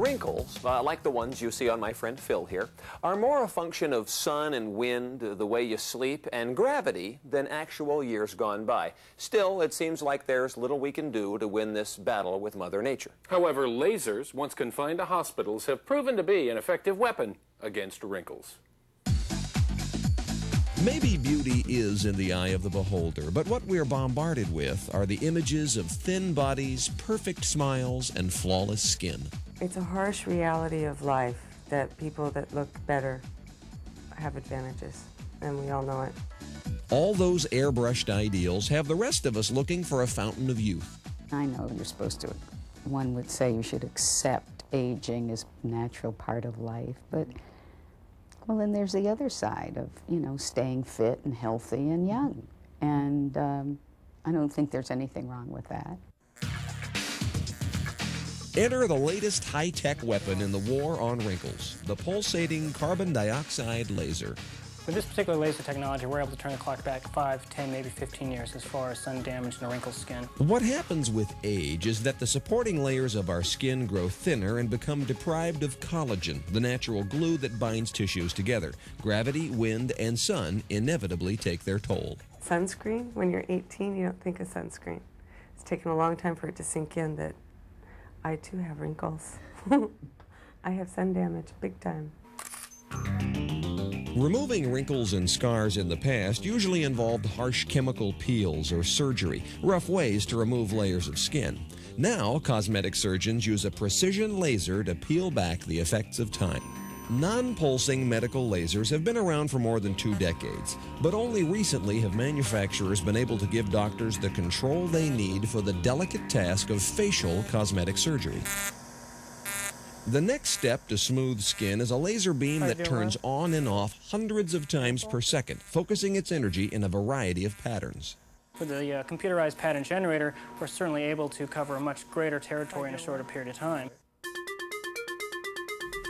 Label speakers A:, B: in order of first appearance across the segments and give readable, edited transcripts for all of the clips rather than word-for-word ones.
A: Wrinkles, like the ones you see on my friend Phil here, are more a function of sun and wind, the way you sleep, and gravity than actual years gone by. Still, it seems like there's little we can do to win this battle with Mother Nature.
B: However, lasers, once confined to hospitals, have proven to be an effective weapon against wrinkles.
C: Maybe beauty is in the eye of the beholder, but what we're bombarded with are the images of thin bodies, perfect smiles, and flawless skin.
D: It's a harsh reality of life that people that look better have advantages, and we all know it.
C: All those airbrushed ideals have the rest of us looking for a fountain of youth.
E: I know you're supposed to, one would say you should accept aging as a natural part of life, but well, then there's the other side of, staying fit and healthy and young. And I don't think there's anything wrong with that.
C: Enter the latest high-tech weapon in the war on wrinkles, the pulsating carbon dioxide laser.
F: With this particular laser technology, we're able to turn the clock back 5, 10, maybe 15 years as far as sun damage and wrinkled skin.
C: What happens with age is that the supporting layers of our skin grow thinner and become deprived of collagen, the natural glue that binds tissues together. Gravity, wind, and sun inevitably take their toll.
D: Sunscreen, when you're 18, you don't think of sunscreen. It's taken a long time for it to sink in that I too have wrinkles. I have sun damage, big time.
C: Removing wrinkles and scars in the past usually involved harsh chemical peels or surgery, rough ways to remove layers of skin. Now, cosmetic surgeons use a precision laser to peel back the effects of time. Non-pulsing medical lasers have been around for more than 2 decades, but only recently have manufacturers been able to give doctors the control they need for the delicate task of facial cosmetic surgery. The next step to smooth skin is a laser beam that turns on and off hundreds of times per second, focusing its energy in a variety of patterns.
F: With the computerized pattern generator, we're certainly able to cover a much greater territory in a shorter period of time.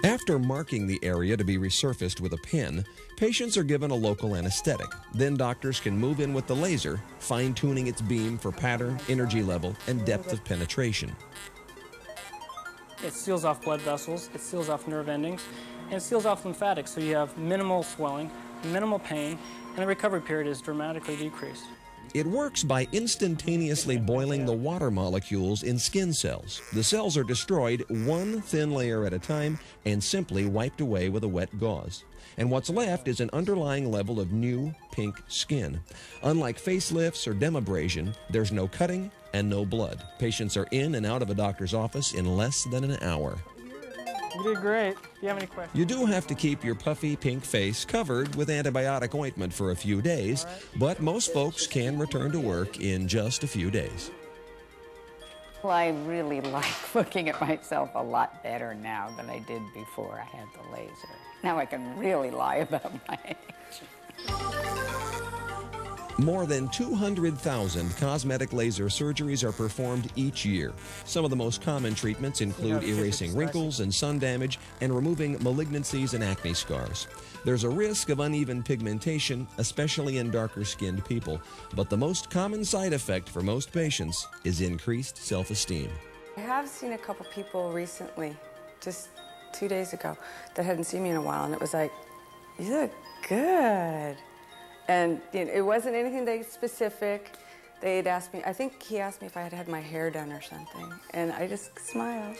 C: After marking the area to be resurfaced with a pen, patients are given a local anesthetic. Then doctors can move in with the laser, fine-tuning its beam for pattern, energy level, and depth of penetration.
F: It seals off blood vessels, it seals off nerve endings, and it seals off lymphatics, so you have minimal swelling, minimal pain, and the recovery period is dramatically decreased.
C: It works by instantaneously boiling the water molecules in skin cells. The cells are destroyed one thin layer at a time and simply wiped away with a wet gauze. And what's left is an underlying level of new pink skin. Unlike facelifts or dermabrasion, there's no cutting and no blood. Patients are in and out of a doctor's office in less than an hour.
F: You did great. Do you have any questions?
C: You do have to keep your puffy pink face covered with antibiotic ointment for a few days, but most folks can return to work in just a few days.
E: Well, I really like looking at myself a lot better now than I did before I had the laser. Now I can really lie about my age.
C: More than 200,000 cosmetic laser surgeries are performed each year. Some of the most common treatments include erasing wrinkles and sun damage and removing malignancies and acne scars. There's a risk of uneven pigmentation, especially in darker-skinned people, but the most common side effect for most patients is increased self-esteem.
G: I have seen a couple people recently, just 2 days ago, that hadn't seen me in a while, and it was like, you look good. And it wasn't anything specific. They'd asked me, I think he asked me if I had had my hair done or something, and I just smiled.